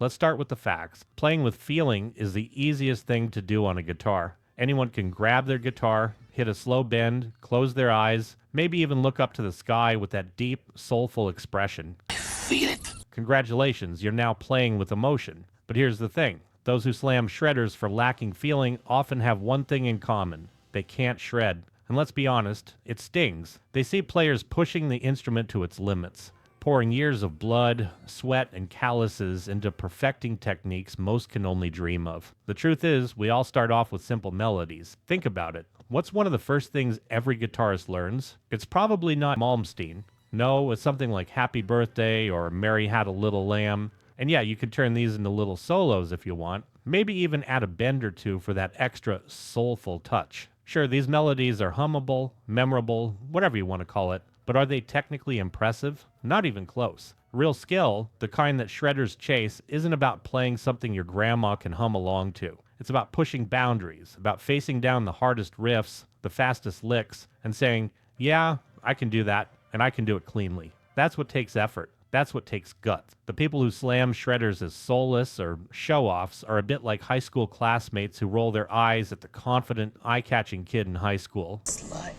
Let's start with the facts. Playing with feeling is the easiest thing to do on a guitar. Anyone can grab their guitar, hit a slow bend, close their eyes, maybe even look up to the sky with that deep, soulful expression. Feel it. Congratulations, you're now playing with emotion. But here's the thing. Those who slam shredders for lacking feeling often have one thing in common. They can't shred. And let's be honest, it stings. They see players pushing the instrument to its limits, pouring years of blood, sweat, and calluses into perfecting techniques most can only dream of. The truth is, we all start off with simple melodies. Think about it. What's one of the first things every guitarist learns? It's probably not Malmsteen. No, it's something like Happy Birthday or Mary Had a Little Lamb. And yeah, you could turn these into little solos if you want. Maybe even add a bend or two for that extra soulful touch. Sure, these melodies are hummable, memorable, whatever you want to call it, but are they technically impressive? Not even close. Real skill, the kind that shredders chase, isn't about playing something your grandma can hum along to. It's about pushing boundaries, about facing down the hardest riffs, the fastest licks, and saying, yeah, I can do that, and I can do it cleanly. That's what takes effort. That's what takes guts. The people who slam shredders as soulless or show-offs are a bit like high school classmates who roll their eyes at the confident, eye-catching kid in high school. Slut.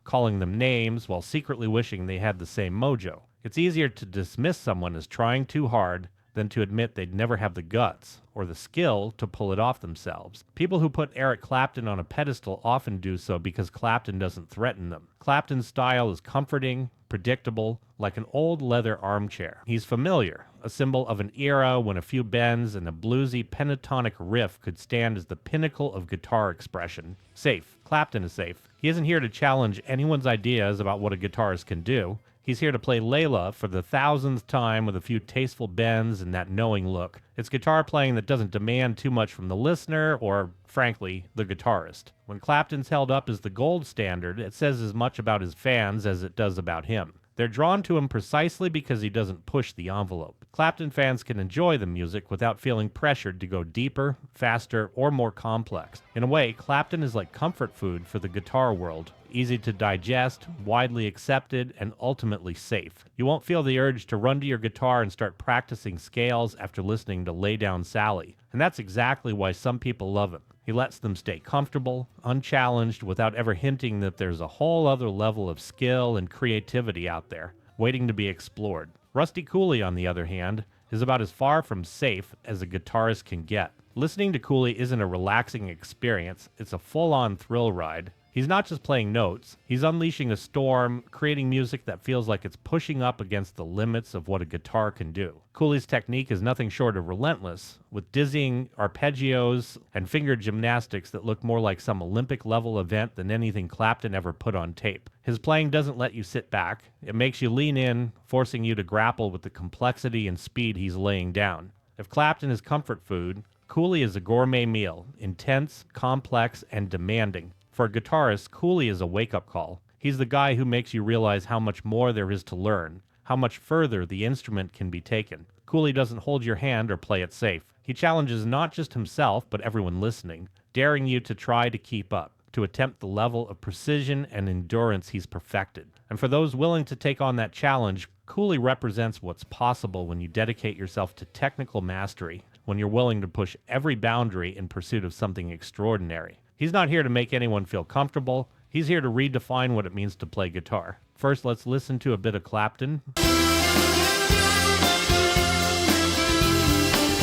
Calling them names while secretly wishing they had the same mojo. It's easier to dismiss someone as trying too hard than to admit they'd never have the guts or the skill to pull it off themselves. People who put Eric Clapton on a pedestal often do so because Clapton doesn't threaten them. Clapton's style is comforting, predictable, like an old leather armchair. He's familiar, a symbol of an era when a few bends and a bluesy pentatonic riff could stand as the pinnacle of guitar expression. Safe. Clapton is safe. He isn't here to challenge anyone's ideas about what a guitarist can do. He's here to play Layla for the 1000th time with a few tasteful bends and that knowing look. It's guitar playing that doesn't demand too much from the listener or, frankly, the guitarist. When Clapton's held up as the gold standard, it says as much about his fans as it does about him. They're drawn to him precisely because he doesn't push the envelope. Clapton fans can enjoy the music without feeling pressured to go deeper, faster, or more complex. In a way, Clapton is like comfort food for the guitar world. Easy to digest, widely accepted, and ultimately safe. You won't feel the urge to run to your guitar and start practicing scales after listening to Lay Down Sally. And that's exactly why some people love him. He lets them stay comfortable, unchallenged, without ever hinting that there's a whole other level of skill and creativity out there, waiting to be explored. Rusty Cooley, on the other hand, is about as far from safe as a guitarist can get. Listening to Cooley isn't a relaxing experience, it's a full-on thrill ride. He's not just playing notes, he's unleashing a storm, creating music that feels like it's pushing up against the limits of what a guitar can do. Cooley's technique is nothing short of relentless, with dizzying arpeggios and finger gymnastics that look more like some Olympic-level event than anything Clapton ever put on tape. His playing doesn't let you sit back, it makes you lean in, forcing you to grapple with the complexity and speed he's laying down. If Clapton is comfort food, Cooley is a gourmet meal, intense, complex, and demanding. For a guitarist, Cooley is a wake-up call. He's the guy who makes you realize how much more there is to learn, how much further the instrument can be taken. Cooley doesn't hold your hand or play it safe. He challenges not just himself, but everyone listening, daring you to try to keep up, to attempt the level of precision and endurance he's perfected. And for those willing to take on that challenge, Cooley represents what's possible when you dedicate yourself to technical mastery, when you're willing to push every boundary in pursuit of something extraordinary. He's not here to make anyone feel comfortable. He's here to redefine what it means to play guitar. First, let's listen to a bit of Clapton.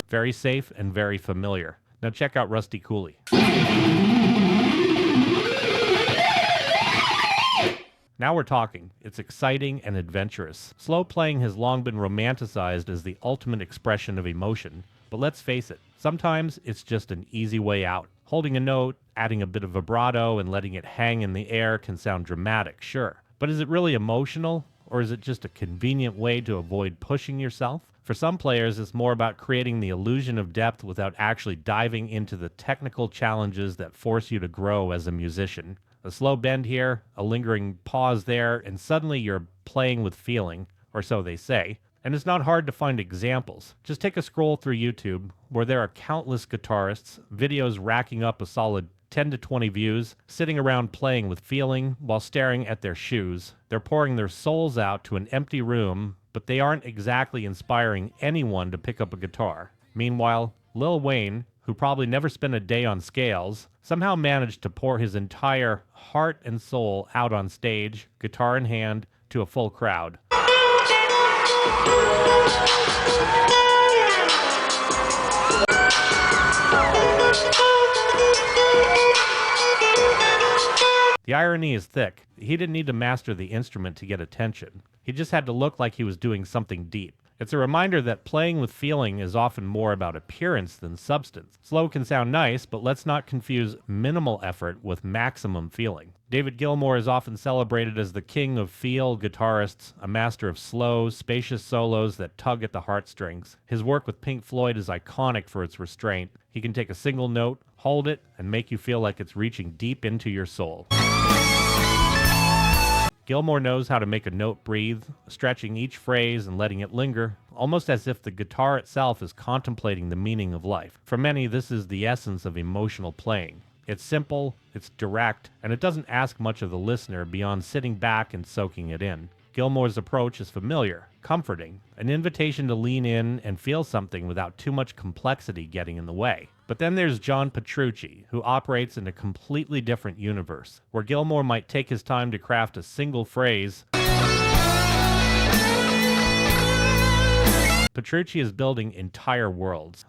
Very safe and very familiar. Now check out Rusty Cooley. Now we're talking. It's exciting and adventurous. Slow playing has long been romanticized as the ultimate expression of emotion. But let's face it, sometimes it's just an easy way out. Holding a note, adding a bit of vibrato, and letting it hang in the air can sound dramatic, sure. But is it really emotional, or is it just a convenient way to avoid pushing yourself? For some players, it's more about creating the illusion of depth without actually diving into the technical challenges that force you to grow as a musician. A slow bend here, a lingering pause there, and suddenly you're playing with feeling, or so they say. And it's not hard to find examples. Just take a scroll through YouTube, where there are countless guitarists, videos racking up a solid 10 to 20 views, sitting around playing with feeling while staring at their shoes. They're pouring their souls out to an empty room, but they aren't exactly inspiring anyone to pick up a guitar. Meanwhile, Lil Wayne, who probably never spent a day on scales, somehow managed to pour his entire heart and soul out on stage, guitar in hand, to a full crowd. The irony is thick. He didn't need to master the instrument to get attention. He just had to look like he was doing something deep. It's a reminder that playing with feeling is often more about appearance than substance. Slow can sound nice, but let's not confuse minimal effort with maximum feeling. David Gilmour is often celebrated as the king of feel guitarists, a master of slow, spacious solos that tug at the heartstrings. His work with Pink Floyd is iconic for its restraint. He can take a single note, hold it, and make you feel like it's reaching deep into your soul. Gilmour knows how to make a note breathe, stretching each phrase and letting it linger, almost as if the guitar itself is contemplating the meaning of life. For many, this is the essence of emotional playing. It's simple, it's direct, and it doesn't ask much of the listener beyond sitting back and soaking it in. Gilmour's approach is familiar, comforting, an invitation to lean in and feel something without too much complexity getting in the way. But then there's John Petrucci, who operates in a completely different universe, where Gilmour might take his time to craft a single phrase. Petrucci is building entire worlds.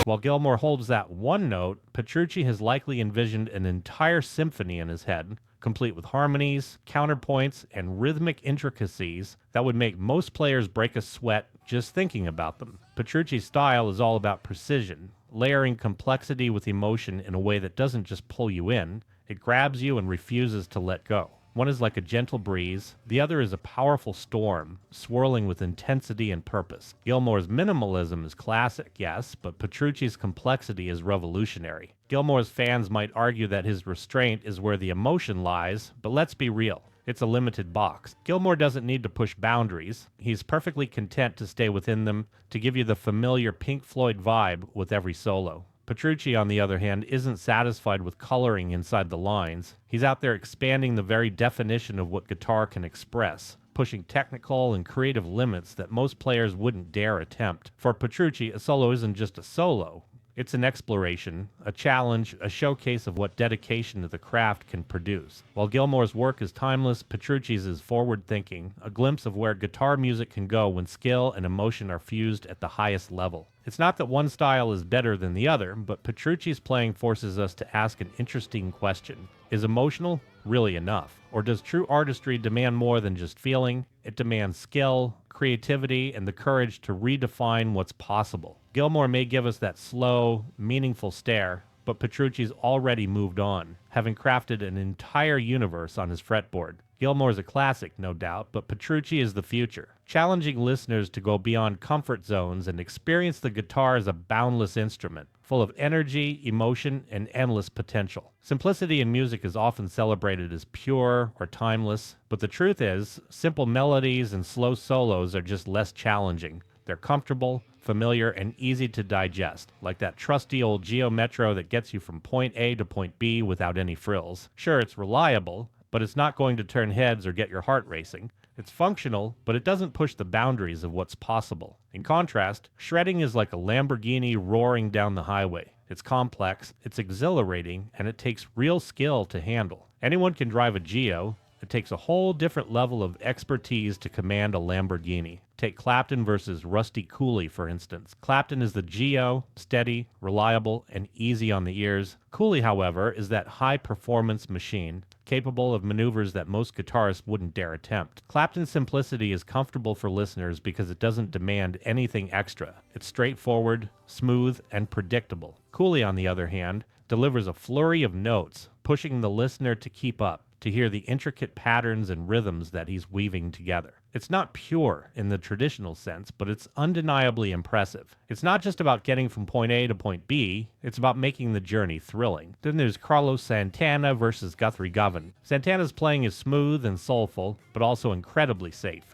While Gilmour holds that one note, Petrucci has likely envisioned an entire symphony in his head, complete with harmonies, counterpoints, and rhythmic intricacies that would make most players break a sweat just thinking about them. Petrucci's style is all about precision, layering complexity with emotion in a way that doesn't just pull you in, it grabs you and refuses to let go. One is like a gentle breeze, the other is a powerful storm, swirling with intensity and purpose. Gilmour's minimalism is classic, yes, but Petrucci's complexity is revolutionary. Gilmour's fans might argue that his restraint is where the emotion lies, but let's be real. It's a limited box. Gilmour doesn't need to push boundaries. He's perfectly content to stay within them to give you the familiar Pink Floyd vibe with every solo. Petrucci, on the other hand, isn't satisfied with coloring inside the lines. He's out there expanding the very definition of what guitar can express, pushing technical and creative limits that most players wouldn't dare attempt. For Petrucci, a solo isn't just a solo. It's an exploration, a challenge, a showcase of what dedication to the craft can produce. While Gilmour's work is timeless, Petrucci's is forward-thinking, a glimpse of where guitar music can go when skill and emotion are fused at the highest level. It's not that one style is better than the other, but Petrucci's playing forces us to ask an interesting question. Is emotional really enough? Or does true artistry demand more than just feeling? It demands skill, creativity, and the courage to redefine what's possible. Gilmour may give us that slow, meaningful stare, but Petrucci's already moved on, having crafted an entire universe on his fretboard. Gilmour's a classic, no doubt, but Petrucci is the future, challenging listeners to go beyond comfort zones and experience the guitar as a boundless instrument, full of energy, emotion, and endless potential. Simplicity in music is often celebrated as pure or timeless, but the truth is, simple melodies and slow solos are just less challenging. They're comfortable, familiar, and easy to digest, like that trusty old Geo Metro that gets you from point A to point B without any frills. Sure, it's reliable, but it's not going to turn heads or get your heart racing. It's functional, but it doesn't push the boundaries of what's possible. In contrast, shredding is like a Lamborghini roaring down the highway. It's complex, it's exhilarating, and it takes real skill to handle. Anyone can drive a Geo. It takes a whole different level of expertise to command a Lamborghini. Take Clapton versus Rusty Cooley, for instance. Clapton is the Geo, steady, reliable, and easy on the ears. Cooley, however, is that high-performance machine, capable of maneuvers that most guitarists wouldn't dare attempt. Clapton's simplicity is comfortable for listeners because it doesn't demand anything extra. It's straightforward, smooth, and predictable. Cooley, on the other hand, delivers a flurry of notes, pushing the listener to keep up, to hear the intricate patterns and rhythms that he's weaving together. It's not pure in the traditional sense, but it's undeniably impressive. It's not just about getting from point A to point B, it's about making the journey thrilling. Then there's Carlos Santana versus Guthrie Govan. Santana's playing is smooth and soulful, but also incredibly safe.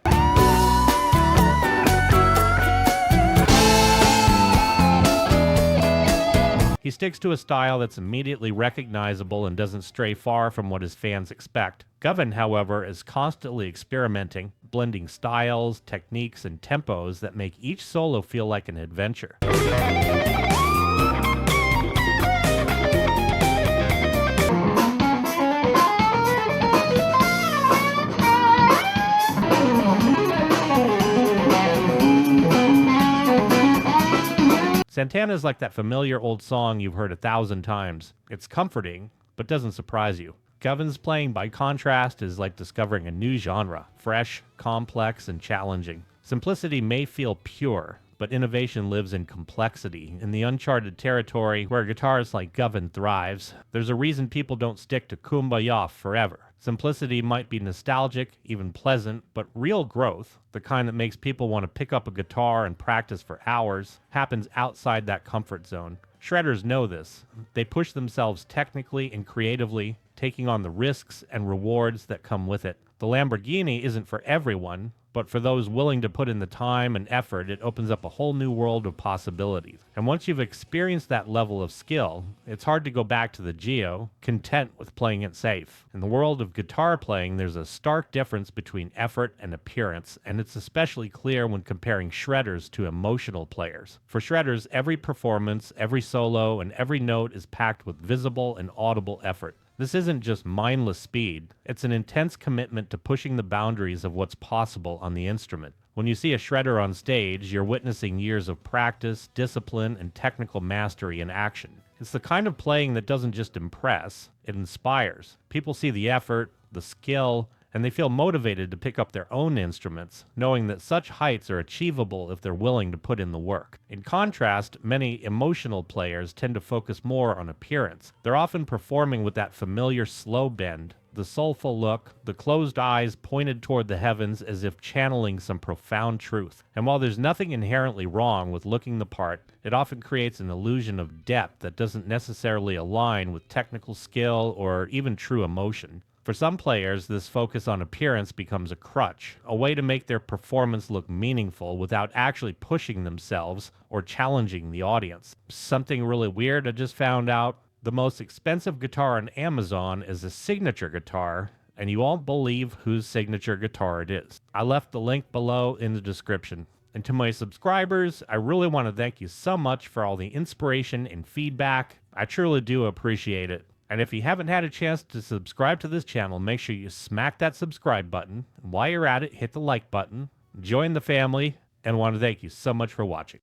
He He sticks to a style that's immediately recognizable and doesn't stray far from what his fans expect. Govan, however, is constantly experimenting, blending styles, techniques, and tempos that make each solo feel like an adventure. Santana is like that familiar old song you've heard 1,000 times. It's comforting, but doesn't surprise you. Govan's playing, by contrast, is like discovering a new genre, fresh, complex, and challenging. Simplicity may feel pure, but innovation lives in complexity. In the uncharted territory where a guitarist like Govan thrives, there's a reason people don't stick to Kumbaya forever. Simplicity might be nostalgic, even pleasant, but real growth, the kind that makes people want to pick up a guitar and practice for hours, happens outside that comfort zone. Shredders know this. They push themselves technically and creatively, taking on the risks and rewards that come with it. The Lamborghini isn't for everyone, but for those willing to put in the time and effort, it opens up a whole new world of possibilities. And once you've experienced that level of skill, it's hard to go back to the Geo, content with playing it safe. In the world of guitar playing, there's a stark difference between effort and appearance, and it's especially clear when comparing shredders to emotional players. For shredders, every performance, every solo, and every note is packed with visible and audible effort. This isn't just mindless speed, it's an intense commitment to pushing the boundaries of what's possible on the instrument. When you see a shredder on stage, you're witnessing years of practice, discipline, and technical mastery in action. It's the kind of playing that doesn't just impress, it inspires. People see the effort, the skill, and they feel motivated to pick up their own instruments, knowing that such heights are achievable if they're willing to put in the work. In contrast, many emotional players tend to focus more on appearance. They're often performing with that familiar slow bend, the soulful look, the closed eyes pointed toward the heavens as if channeling some profound truth. And while there's nothing inherently wrong with looking the part, it often creates an illusion of depth that doesn't necessarily align with technical skill or even true emotion. For some players, this focus on appearance becomes a crutch, a way to make their performance look meaningful without actually pushing themselves or challenging the audience. Something really weird I just found out: the most expensive guitar on Amazon is a signature guitar, and you won't believe whose signature guitar it is. I left the link below in the description. And to my subscribers, I really want to thank you so much for all the inspiration and feedback. I truly do appreciate it. And if you haven't had a chance to subscribe to this channel, make sure you smack that subscribe button. And while you're at it, hit the like button, join the family, and I want to thank you so much for watching.